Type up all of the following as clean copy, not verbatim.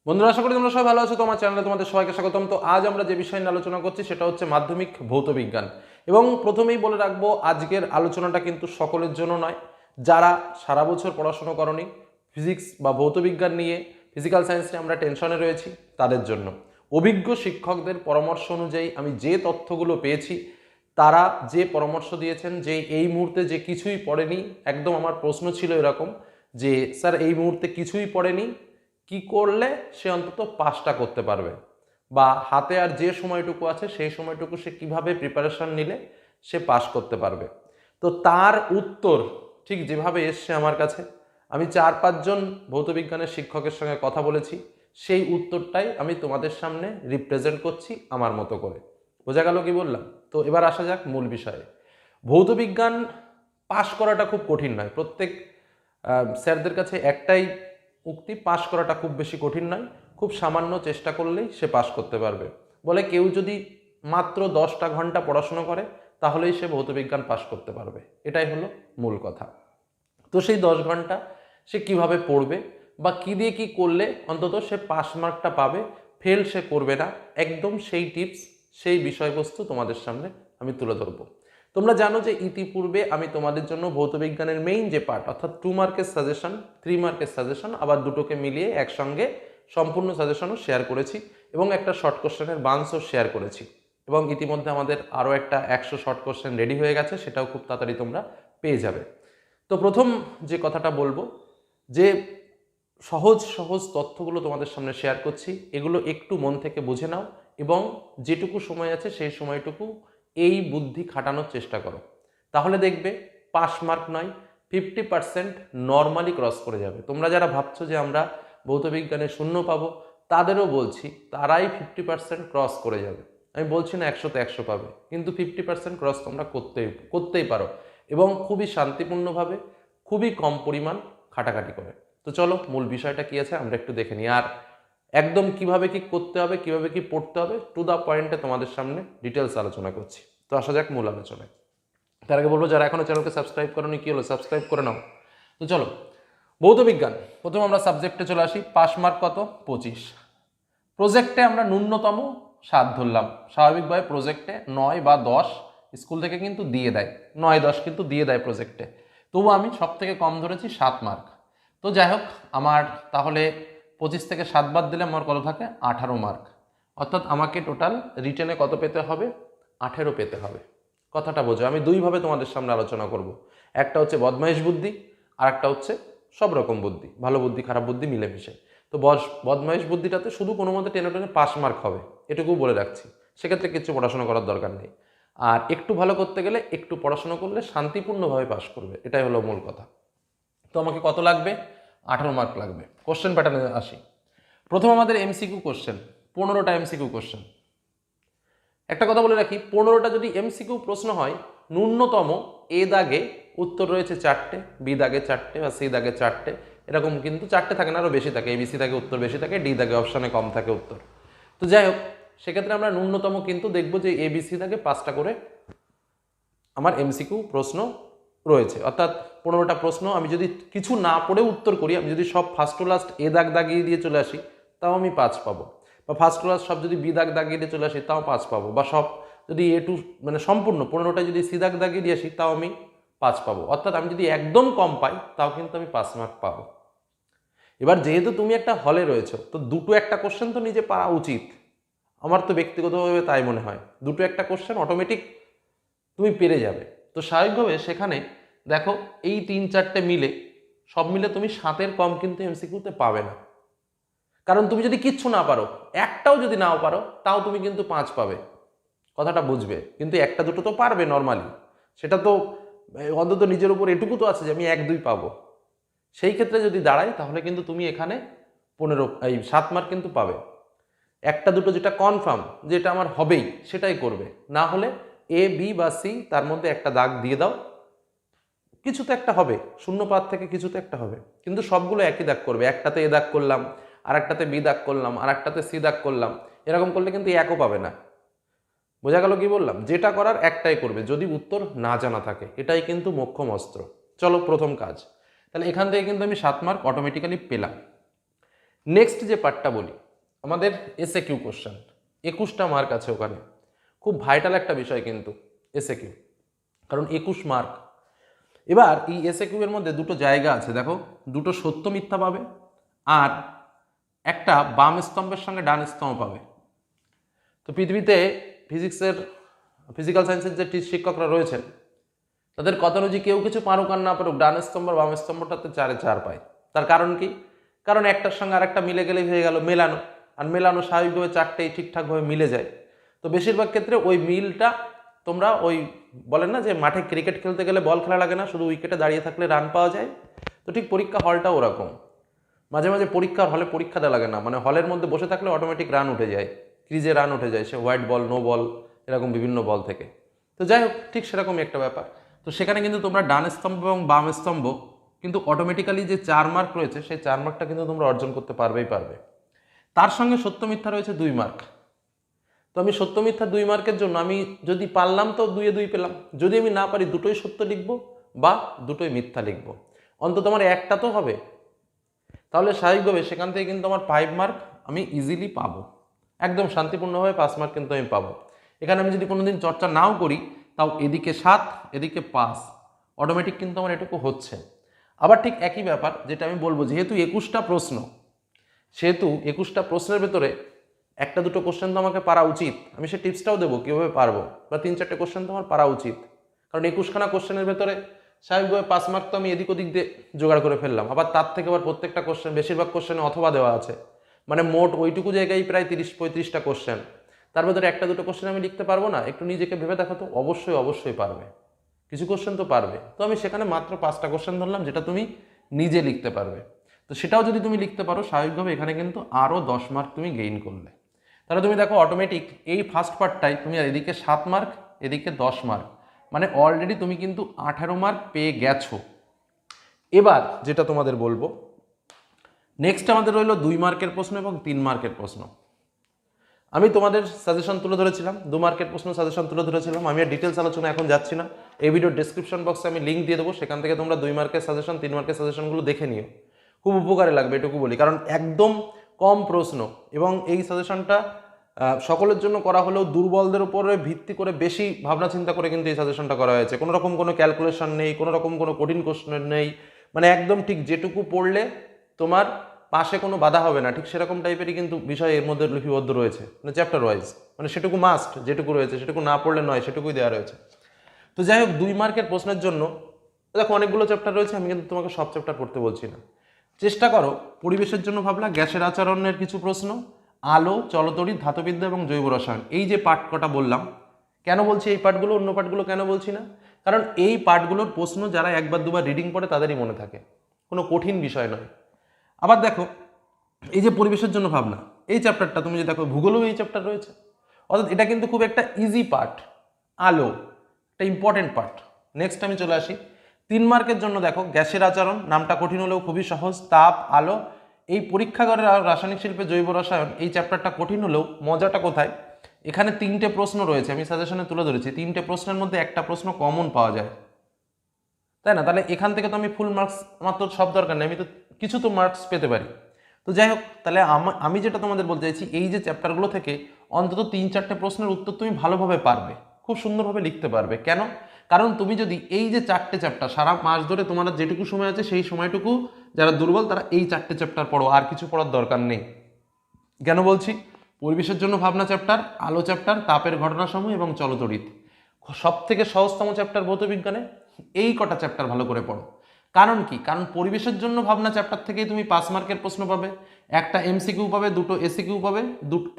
বন্ধুরা, আশা করি তোমরা সবাই ভালো আছো। তোমার চ্যানেলে তোমাদের সবাইকে স্বাগতম। তো আজ আমরা যে বিষয় নিয়ে আলোচনা করছি সেটা হচ্ছে মাধ্যমিক ভৌত বিজ্ঞান। এবং প্রথমেই বলে রাখবো, আজকের আলোচনাটা কিন্তু সকলের জন্য নয়। যারা সারা বছর পড়াশোনা করনি, ফিজিক্স বা ভৌত বিজ্ঞান নিয়ে, ফিজিক্যাল সায়েন্স নিয়ে আমরা টেনশনে রয়েছি, তাদের জন্য। অভিজ্ঞ শিক্ষকদের পরামর্শ অনুযায়ী আমি যে তথ্যগুলো পেয়েছি, তারা যে পরামর্শ দিয়েছেন যে এই মুহূর্তে যে কিছুই পড়েনি, একদম আমার প্রশ্ন ছিল এরকম যে স্যার এই মুহূর্তে কিছুই পড়েনি, কি করলে সে অন্তত পাসটা করতে পারবে, বা হাতে আর যে সময়টুকু আছে সেই সময়টুকু সে কিভাবে প্রিপারেশন নিলে সে পাস করতে পারবে। তো তার উত্তর ঠিক যেভাবে এসছে আমার কাছে, আমি 4-5 জন ভৌতবিজ্ঞানের শিক্ষকের সঙ্গে কথা বলেছি, সেই উত্তরটাই আমি তোমাদের সামনে রিপ্রেজেন্ট করছি আমার মতো করে। বোঝা গেল কি বললাম? তো এবার আসা যাক মূল বিষয়ে। ভৌতবিজ্ঞান পাশ করাটা খুব কঠিন নয়। প্রত্যেক স্যারদের কাছে একটাই উক্তি, পাশ করাটা খুব বেশি কঠিন নয়, খুব সামান্য চেষ্টা করলেই সে পাশ করতে পারবে। বলে কেউ যদি মাত্র 10টা ঘন্টা পড়াশুনো করে তাহলেই সে ভৌতবিজ্ঞান পাশ করতে পারবে, এটাই হলো মূল কথা। তো সেই 10 ঘন্টা সে কিভাবে পড়বে বা কী দিয়ে কী করলে অন্তত সে পাস মার্কটা পাবে, ফেল সে করবে না, একদম সেই টিপস, সেই বিষয়বস্তু তোমাদের সামনে আমি তুলে ধরবো। তোমরা জানো যে ইতিপূর্বে আমি তোমাদের জন্য ভৌতবিজ্ঞানের মেইন যে পার্ট, অর্থাৎ 2 মার্কের সাজেশন, 3 মার্কের সাজেশন, আবার দুটোকে মিলিয়ে একসঙ্গে সম্পূর্ণ সাজেশনও শেয়ার করেছি এবং একটা শর্ট কোশ্চেনের বান্সও শেয়ার করেছি। এবং ইতিমধ্যে আমাদের আরও একটা 100 শর্ট কোশ্চেন রেডি হয়ে গেছে, সেটাও খুব তাড়াতাড়ি তোমরা পেয়ে যাবে। তো প্রথম যে কথাটা বলবো, যে সহজ সহজ তথ্যগুলো তোমাদের সামনে শেয়ার করছি, এগুলো একটু মন থেকে বুঝে নাও এবং যেটুকু সময় আছে সেই সময়টুকু এই বুদ্ধি খাটানোর চেষ্টা করো। তাহলে দেখবে পাস মার্ক নয়, 50% নর্মালি ক্রস করে যাবে। তোমরা যারা ভাবছো যে আমরা ভৌতবিজ্ঞানে 0 পাবো, তাদেরও বলছি তারাই 50% ক্রস করে যাবে। আমি বলছি না 100তে 100 পাবে, কিন্তু 50% ক্রস তোমরা করতেই পারো, এবং খুবই শান্তিপূর্ণভাবে, খুবই কম পরিমাণ খাটাখাটি করে। তো চলো মূল বিষয়টা কি আছে আমরা একটু দেখে নিই, আর একদম কিভাবে কি করতে হবে, কিভাবে কি পড়তে হবে, টু দা পয়েন্টে তোমাদের সামনে ডিটেলস আলোচনা করছি। তো আসা যাক মূল আলোচনায়। তার আগে বলবো, যারা এখনো চ্যানেলকে সাবস্ক্রাইব করোনি, কি হলো, সাবস্ক্রাইব করে নাও। তো চলো, ভৌতবিজ্ঞান প্রথম আমরা সাবজেক্টে চলে আসি। পাস মার্ক কত? 25। প্রজেক্টে আমরা ন্যূনতম 7 ধরলাম। স্বাভাবিকভাবে প্রজেক্টে 9 বা 10 স্কুল থেকে কিন্তু দিয়ে দেয়, 9-10 কিন্তু দিয়ে দেয় প্রজেক্টে। তবু আমি সব থেকে কম ধরেছি 7 মার্ক। তো যাই হোক, আমার তাহলে 25 থেকে 7 বাদ দিলে আমার কত থাকে? 18 মার্ক। অর্থাৎ আমাকে টোটাল রিটেনে কত পেতে হবে? 18 পেতে হবে। কথাটা বোঝো, আমি দুইভাবে তোমাদের সামনে আলোচনা করব। একটা হচ্ছে বদমাইশ বুদ্ধি, আর একটা হচ্ছে সব রকম বুদ্ধি, ভালো বুদ্ধি খারাপ বুদ্ধি মিলেমিশে। তো বদমাইশ বুদ্ধিটাতে শুধু কোনো মতে টেনে টেনে পাস মার্ক হবে, এটুকু বলে রাখছি। সেক্ষেত্রে কিছু পড়াশোনা করার দরকার নেই। আর একটু ভালো করতে গেলে একটু পড়াশোনা করলে শান্তিপূর্ণভাবে পাস করবে, এটাই হলো মূল কথা। তো আমাকে কত লাগবে? 18 মার্ক লাগবে। কোশ্চেন প্যাটার্নে আসি। প্রথম আমাদের এমসিকিউ কোশ্চেন, 15টা এমসিকিউ কোশ্চেন। একটা কথা বলে রাখি, 15টা যদি এমসিকিউ প্রশ্ন হয়, ন্যূনতম এ দাগে উত্তর রয়েছে 4টে, বি দাগে 4টে বা সি দাগে 4টে, এরকম কিন্তু 4টে থাকে না, আরও বেশি থাকে। এবিসি দাগে উত্তর বেশি থাকে, ডি দাগে অপশানে কম থাকে উত্তর। তো যাই হোক, সেক্ষেত্রে আমরা ন্যূনতম কিন্তু দেখব যে এবিসি দাগে 5টা করে আমার এমসিকিউ প্রশ্ন রয়েছে। অর্থাৎ 15টা প্রশ্ন আমি যদি কিছু না পড়ে উত্তর করি, আমি যদি সব ফার্স্ট টু লাস্ট এ দাগ দাগিয়ে দিয়ে চলে আসি, তাও আমি 5 পাবো। বা ফার্স্ট টু লাস্ট সব যদি বি দাগ দাগিয়ে দিয়ে চলে আসি, তাও 5 পাবো। বা সব যদি এ টু মানে সম্পূর্ণ 15টা যদি সি দাগ দাগিয়ে দিয়ে আসি, তাও আমি 5 পাবো। অর্থাৎ আমি যদি একদম কম পাই, তাও কিন্তু আমি 5 মার্ক পাবো। এবার যেহেতু তুমি একটা হলে রয়েছো, তো দুটো একটা কোশ্চেন তো নিজে পারা উচিত, আমার তো ব্যক্তিগতভাবে তাই মনে হয়। দুটো একটা কোশ্চেন অটোমেটিক তুমি পেরে যাবে। তো স্বাভাবিকভাবে সেখানে দেখো, এই 3-4টে মিলে, সব মিলে তুমি 7-এর কম কিন্তু এমসিকিউতে পাবে না। কারণ তুমি যদি কিচ্ছু না পারো, একটাও যদি নাও পারো, তাও তুমি কিন্তু 5 পাবে। কথাটা বুঝবে। কিন্তু একটা দুটো তো পারবে নর্মালি, সেটা তো অন্তত নিজের উপর এটুকু তো আছে যে আমি 1-2 পাবো। সেই ক্ষেত্রে যদি দাঁড়াই, তাহলে কিন্তু তুমি এখানে 7 মার্ক কিন্তু পাবে। একটা দুটো যেটা কনফার্ম, যেটা আমার হবেই, সেটাই করবে। না হলে এ, বি বা সি, তার মধ্যে একটা দাগ দিয়ে দাও, কিছু তো একটা হবে, শূন্য পাত থেকে কিছু তো একটা হবে। কিন্তু সবগুলো একই দাগ করবে, একটাতে এ দাগ করলাম, আর একটাতে বি দাগ করলাম, আর একটাতে সি দাগ করলাম, এরকম করলে কিন্তু একও পাবে না। বোঝা গেল কি বললাম? যেটা করার একটাই করবে, যদি উত্তর না জানা থাকে। এটাই কিন্তু মোক্ষম অস্ত্র। চলো প্রথম কাজ। তাহলে এখান থেকে কিন্তু আমি 7 মার্ক অটোমেটিক্যালি পেলাম। নেক্সট যে পার্টটা বলি, আমাদের এসএ কিউ কোশ্চেন, 21টা মার্ক আছে ওখানে। খুব ভাইটাল একটা বিষয় কিন্তু এসএ কিউ, কারণ 21 মার্ক। এবার এই এসএ কিউ এর মধ্যে দুটো জায়গা আছে, দেখো, দুটো সত্য মিথ্যা পাবে আর একটা বাম স্তম্ভের সঙ্গে ডান স্তম্ভ পাবে। তো পৃথিবীতে ফিজিক্যাল সায়েন্সের যে শিক্ষকরা রয়েছেন তাদের কথা অনুযায়ী কেউ কিছু পারুক আর না পারুক, ডান স্তম্ভ আর বাম স্তম্ভটাতে 4-এ 4 পায়। তার কারণ কি? কারণ একটার সঙ্গে আরেকটা মিলে গেলেই হয়ে গেল মেলানো, আর মেলানো স্বাভাবিকভাবে 4টেই ঠিকঠাকভাবে মিলে যায়। তো বেশিরভাগ ক্ষেত্রে ওই মিলটা তোমরা ওই বলেন না যে মাঠে ক্রিকেট খেলতে গেলে বল খেলা লাগে না, শুধু উইকেটে দাঁড়িয়ে থাকলে রান পাওয়া যায়। তো ঠিক পরীক্ষা হলটা ওরকম, মাঝে মাঝে পরীক্ষার হলে পরীক্ষা দেওয়া লাগে না, মানে হলের মধ্যে বসে থাকলে অটোমেটিক রান উঠে যায়, ক্রিজে রান উঠে যায়, সে হোয়াইট বল, নো বল, এরকম বিভিন্ন বল থেকে। তো যাই হোক, ঠিক সেরকমই একটা ব্যাপার। তো সেখানে কিন্তু তোমরা ডান স্তম্ভ এবং বাম স্তম্ভ কিন্তু অটোমেটিক্যালি যে 4 মার্ক রয়েছে সেই 4 মার্কটা কিন্তু তোমরা অর্জন করতে পারবেই পারবে। তার সঙ্গে সত্য মিথ্যা রয়েছে 2 মার্ক। তো আমি সত্য মিথ্যা 2 মার্কের জন্য আমি যদি পারলাম তো 2-এ 2 পেলাম, যদি আমি না পারি দুটোই সত্য লিখবো বা দুটোই মিথ্যা লিখবো, অন্তত আমার একটা তো হবে। তাহলে স্বাভাবিকভাবে সেখান থেকে কিন্তু আমার 5 মার্ক আমি ইজিলি পাবো, একদম শান্তিপূর্ণভাবে 5 মার্ক কিন্তু আমি পাবো। এখানে আমি যদি কোনোদিন চর্চা নাও করি তাও এদিকে 7 এদিকে 5, অটোমেটিক কিন্তু আমার এটুকু হচ্ছে। আবার ঠিক একই ব্যাপার যেটা আমি বলবো, যেহেতু 21টা প্রশ্ন, সেহেতু 21টা প্রশ্নের ভেতরে একটা দুটো কোশ্চেন তো আমাকে পারা উচিত। আমি সে টিপসটাও দেবো কীভাবে পারবো, বা 3-4টে কোশ্চেন তো আমার পারা উচিত। কারণ 21খানা কোশ্চেনের ভেতরে স্বাভাবিকভাবে 5 মার্ক তো আমি এদিক ওদিক দিয়ে জোগাড় করে ফেললাম। আবার তার থেকে আবার প্রত্যেকটা কোশ্চেন, বেশিরভাগ কোশ্চেনে অথবা দেওয়া আছে, মানে মোট ওইটুকু জায়গায় প্রায় 30-35টা কোশ্চেন। তার ভেতরে একটা দুটো কোশ্চেন আমি লিখতে পারবো না? একটু নিজেকে ভেবে দেখো তো। অবশ্যই অবশ্যই পারবে, কিছু কোশ্চেন তো পারবে। তো আমি সেখানে মাত্র 5টা কোশ্চেন ধরলাম যেটা তুমি নিজে লিখতে পারবে। তো সেটাও যদি তুমি লিখতে পারো, স্বাভাবিকভাবে এখানে কিন্তু আরও 10 মার্ক তুমি গেইন করলে। তাহলে তুমি দেখো অটোমেটিক এই ফার্স্ট পার্টটাই তুমি এদিকে 7 মার্ক, এদিকে 10 মার্ক, মানে অলরেডি তুমি কিন্তু 18 মার্ক পেয়ে গেছো। এবার যেটা তোমাদের বলবো, নেক্সট আমাদের রইল 2 মার্কের প্রশ্ন এবং 3 মার্কের প্রশ্ন। আমি তোমাদের সাজেশন তুলে ধরেছিলাম, 2 মার্কের প্রশ্ন সাজেশন তুলে ধরেছিলাম। আমি আর ডিটেলস আলোচনা এখন যাচ্ছি না, এই ভিডিওর ডেসক্রিপশন বক্সে আমি লিঙ্ক দিয়ে দেবো, সেখান থেকে তোমরা 2 মার্কের সাজেশন, 3 মার্কের সাজেশনগুলো দেখে নিও, খুব উপকারে লাগবে এটুকু বলি। কারণ একদম কম প্রশ্ন এবং এই সাজেশনটা সকলের জন্য করা হলেও দুর্বলদের উপরে ভিত্তি করে বেশি ভাবনা চিন্তা করে কিন্তু এই সাজেশনটা করা হয়েছে। কোনো রকম কোনো ক্যালকুলেশন নেই, কোনো রকম কোনো কঠিন কোশ্চেন নেই, মানে একদম ঠিক যেটুকু পড়লে তোমার পাশে কোনো বাধা হবে না, ঠিক সেরকম টাইপেরই কিন্তু বিষয় এর মধ্যে লিপিবদ্ধ রয়েছে, মানে চ্যাপ্টার ওয়াইজ, মানে সেটুকু মাস্ট, যেটুকু রয়েছে সেটুকু না পড়লে নয়, সেটুকুই দেওয়া রয়েছে। তো যাই হোক, 2 মার্কের প্রশ্নের জন্য দেখো অনেকগুলো চ্যাপ্টার রয়েছে, আমি কিন্তু তোমাকে সব চ্যাপ্টার পড়তে বলছি না। চেষ্টা করো, পরিবেশের জন্য ভাবলা, গ্যাসের আচরণের কিছু প্রশ্ন, আলো, চলতড়িৎ, ধাতুবিদ্যা এবং জৈব রসায়ন, এই যে পার্ট কটা বললাম, কেন বলছি এই পার্টগুলো, অন্য পার্টগুলো কেন বলছি না? কারণ এই পার্টগুলোর প্রশ্ন যারা একবার দুবার রিডিং পড়ে তাদেরই মনে থাকে, কোনো কঠিন বিষয় নয়। আবার দেখো, এই যে পরিবেশের জন্য ভাবনা, এই চ্যাপ্টারটা তুমি যে দেখো, ভূগোলেও এই চ্যাপ্টার রয়েছে, অর্থাৎ এটা কিন্তু খুব একটা ইজি পার্ট। আলো একটা ইম্পর্টেন্ট পার্ট। নেক্সট আমি চলে আসি 3 মার্কের জন্য। দেখো, গ্যাসের আচরণ, নামটা কঠিন হলেও খুবই সহজ। তাপ, আলো, এই পরীক্ষাগারের রাসায়নিক শিল্পে জৈব রসায়ন, এই চ্যাপ্টারটা কঠিন হলেও মজাটা কোথায়, এখানে 3টে প্রশ্ন রয়েছে, আমি সাজেশনে তুলে ধরেছি। 3টে প্রশ্নের মধ্যে একটা প্রশ্ন কমন পাওয়া যায়, তাই না? তাহলে এখান থেকে তো আমি ফুল মার্কস, আমার তো সব দরকার নেই, আমি তো কিছু তো মার্কস পেতে পারি। তো যাই হোক, তাহলে আমি যেটা তোমাদের বলতে চাইছি, এই যে চ্যাপ্টারগুলো থেকে অন্তত 3-4টে প্রশ্নের উত্তর তুমি ভালোভাবে পারবে, খুব সুন্দরভাবে লিখতে পারবে। কেন? কারণ তুমি যদি এই যে 4টে চ্যাপ্টার সারা মাস ধরে তোমার যেটুকু সময় আছে সেই সময়টুকু যারা দুর্বল তারা এই 4টে চ্যাপ্টার পড়ো, আর কিছু পড়ার দরকার নেই। কেন বলছি? পরিবেশের জন্য ভাবনা চ্যাপ্টার, আলো চ্যাপ্টার, তাপের ঘটনাসমূহ এবং চলতড়িৎ, সব থেকে সহজতম চ্যাপ্টার ভৌতবিজ্ঞানে, এই কটা চ্যাপ্টার ভালো করে পড়ো। কারণ কি? কারণ পরিবেশের জন্য ভাবনা চ্যাপ্টার থেকেই তুমি 5 মার্কের প্রশ্ন পাবে, একটা এমসিকিউ পাবে, দুটো এসিকিউ পাবে,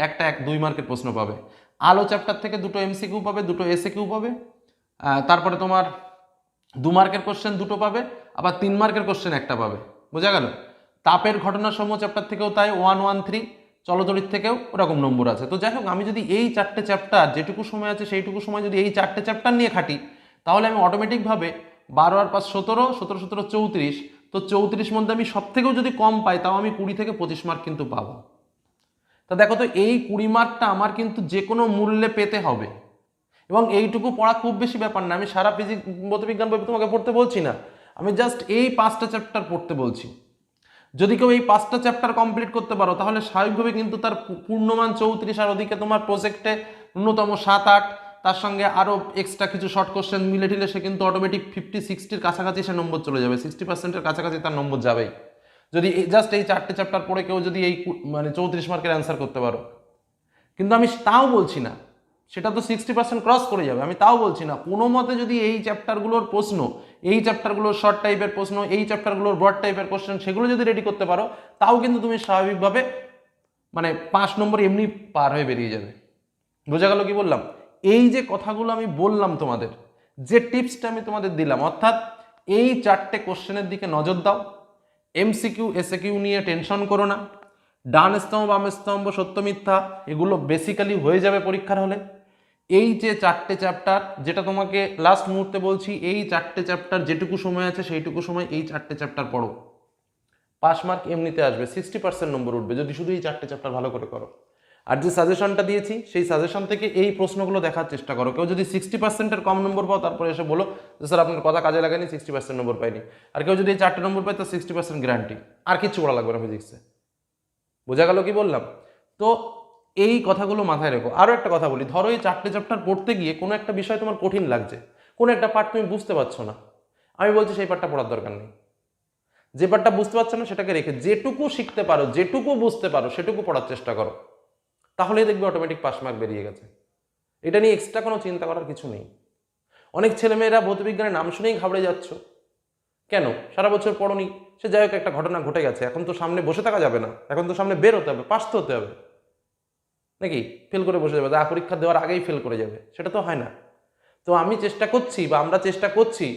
একটা 2 মার্কের প্রশ্ন পাবে। আলো চ্যাপ্টার থেকে দুটো এমসিকিউ পাবে, দুটো এসিকিউ পাবে। তারপরে তোমার 2 মার্কের কোশ্চেন দুটো পাবে, আবার 3 মার্কের কোশ্চেন একটা পাবে। বোঝা গেল? তাপের ঘটনাসমূহ চ্যাপ্টার থেকেও তাই 1-1-3, চলতড়িৎ থেকেও ওরকম নম্বর আছে। তো যাই হোক, আমি যদি এই 4টে চ্যাপ্টার, যেটুকু সময় আছে সেইটুকু সময় যদি এই 4টে চ্যাপ্টার নিয়ে খাটি, তাহলে আমি অটোমেটিকভাবে 12 আর 5 17, 17 17 34, তো 34 মধ্যে আমি সব থেকেও যদি কম পাই তাও আমি 20 থেকে 25 মার্ক কিন্তু পাবো। তা দেখো তো, এই 20 মার্কটা আমার কিন্তু যে কোনো মূল্যে পেতে হবে, এবং এইটুকু পড়া খুব বেশি ব্যাপার না। আমি সারা ভৌতবিজ্ঞান বই তোমাকে পড়তে বলছি না, আমি জাস্ট এই 5টা চ্যাপ্টার পড়তে বলছি। যদি কেউ এই 5টা চ্যাপ্টার কমপ্লিট করতে পারো তাহলে স্বাভাবিকভাবে কিন্তু তার পূর্ণমান 34, আর ওদিকে তোমার প্রজেক্টে ন্যূনতম 7-8, তার সঙ্গে আরও এক্সট্রা কিছু শর্ট কোশ্চেন মিলে টিলে সে কিন্তু অটোমেটিক 50-60-র কাছাকাছি সে নম্বর চলে যাবে, 60%-এর কাছাকাছি তার নম্বর যাবেই, যদি জাস্ট এই 4টে চ্যাপ্টার পড়ে কেউ যদি এই মানে 34 মার্কের অ্যান্সার করতে পারো। কিন্তু আমি তাও বলছি না সেটা তো 60% ক্রস করে যাবে, আমি তাও বলছি না, কোনো মতে যদি এই চ্যাপ্টারগুলোর প্রশ্ন, এই চ্যাপ্টারগুলোর শর্ট টাইপের প্রশ্ন, এই চ্যাপ্টারগুলোর ব্রড টাইপের কোশ্চেন, সেগুলো যদি রেডি করতে পারো তাও কিন্তু তুমি স্বাভাবিকভাবে মানে 5 নম্বর এমনি পার হয়ে বেরিয়ে যাবে। বোঝা গেল কি বললাম? এই যে কথাগুলো আমি বললাম তোমাদের, যে টিপসটা আমি তোমাদের দিলাম, অর্থাৎ এই 4টে কোশ্চেনের দিকে নজর দাও, এমসিকিউ এসএকিউ নিয়ে টেনশন করো না, ডান স্তম্ভ বাম স্তম্ভ সত্য মিথ্যা এগুলো বেসিক্যালি হয়ে যাবে পরীক্ষার হলে। এই যে 4টে চ্যাপ্টার, যেটা তোমাকে লাস্ট মুহূর্তে বলছি, এই 4টে চ্যাপ্টার যেটুকু সময় আছে সেইটুকু সময় এই 4টে চ্যাপ্টার পড়ো, পাস মার্ক এমনিতে আসবে, 60% নম্বর উঠবে যদি শুধু এই 4টে চ্যাপ্টার ভালো করে করো। আর যে সাজেশনটা দিয়েছি সেই সাজেশন থেকে এই প্রশ্নগুলো দেখার চেষ্টা করো। কেউ যদি 60%-এর কম নম্বর পাও তারপরে এসে বলো যে স্যার আপনার কথা কাজে লাগেনি, 60% নম্বর পাইনি। আর কেউ যদি এই 4টে নম্বর পায় তো 60% গ্যারান্টি, আর কিচ্ছু পড়া লাগবে না ফিজিক্সে। বোঝা গেল কি বললাম? তো এই কথাগুলো মাথায় রেখো। আরও একটা কথা বলি, ধরো এই 4টে চ্যাপ্টার পড়তে গিয়ে কোনো একটা বিষয় তোমার কঠিন লাগছে, কোনো একটা পার্ট তুমি বুঝতে পারছো না, আমি বলছি সেই পার্টটা পড়ার দরকার নেই। যে পার্টটা বুঝতে পারছো না সেটাকে রেখে যেটুকু শিখতে পারো, যেটুকু বুঝতে পারো সেটুকু পড়ার চেষ্টা করো, তাহলেই দেখবে অটোমেটিক পাস মার্ক বেরিয়ে গেছে। এটা নিয়ে এক্সট্রা কোনো চিন্তা করার কিছু নেই। অনেক ছেলেমেয়েরা ভৌতবিজ্ঞানের নাম শুনেই ঘাবড়ে যাচ্ছ, কেন? সারা বছর পড়নি, সে যাই হোক একটা ঘটনা ঘটে গেছে, এখন তো সামনে বসে থাকা যাবে না, এখন তো সামনে বের হতে হবে, পাস তো হতে হবে নাকি? ফেল করে বসে যাবে, পরীক্ষা দেওয়ার আগেই ফেল করে যাবে, সেটা তো হয় না। তো আমি চেষ্টা করছি বা আমরা চেষ্টা করছি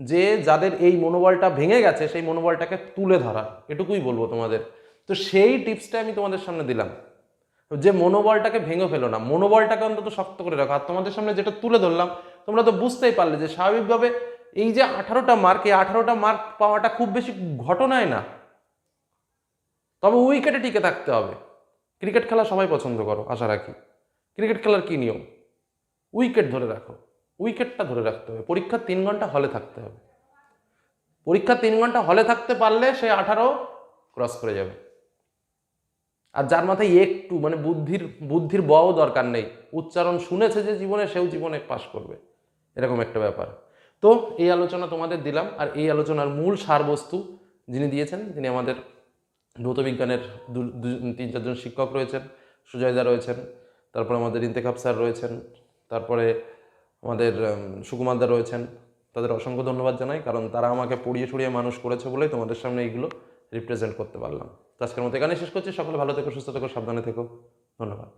যে যাদের এই মনোবলটা ভেঙে গেছে সেই মনোবলটাকে তুলে ধরা, এটুকুই বলবো তোমাদের। তো সেই টিপসটা আমি তোমাদের সামনে দিলাম, যে মনোবলটাকে ভেঙে ফেলো না, মনোবলটাকে অন্তত শক্ত করে রাখো। আর তোমাদের সামনে যেটা তুলে ধরলাম তোমরা তো বুঝতেই পারলে যে স্বাভাবিকভাবে এই যে 18টা মার্ক, এই 18টা মার্ক পাওয়াটা খুব বেশি ঘটনায় না, তবে উইকেটে টিকে থাকতে হবে। ক্রিকেট খেলা সবাই পছন্দ করো আশা রাখি, ক্রিকেট খেলার কি নিয়ম? উইকেট ধরে রাখো, উইকেটটা ধরে রাখতে হবে। পরীক্ষার 3 ঘন্টা হলে থাকতে হবে, পরীক্ষার 3 ঘন্টা হলে থাকতে পারলে সে 18 ক্রস করে যাবে। আর যার মাথায় একটু মানে বুদ্ধির বও দরকার নেই, উচ্চারণ শুনেছে যে জীবনে, সেও জীবনে পাস করবে, এরকম একটা ব্যাপার। তো এই আলোচনা তোমাদের দিলাম, আর এই আলোচনার মূল সারবস্তু যিনি দিয়েছেন তিনি আমাদের ভৌতবিজ্ঞানের 3-4জন শিক্ষক রয়েছেন, সুজয়দা রয়েছেন, তারপরে আমাদের ইন্তেখাব স্যার রয়েছেন, তারপরে আমাদের সুকুমারদা রয়েছেন। তাদের অসংখ্য ধন্যবাদ জানাই, কারণ তারা আমাকে পড়িয়ে ছড়িয়ে মানুষ করেছে বলেই তোমাদের সামনে এইগুলো রিপ্রেজেন্ট করতে পারলাম। তো আজকের মতো এখানে শেষ করছি। সকলে ভালো থেকো, সুস্থ থেকো, সাবধানে থেকো, ধন্যবাদ।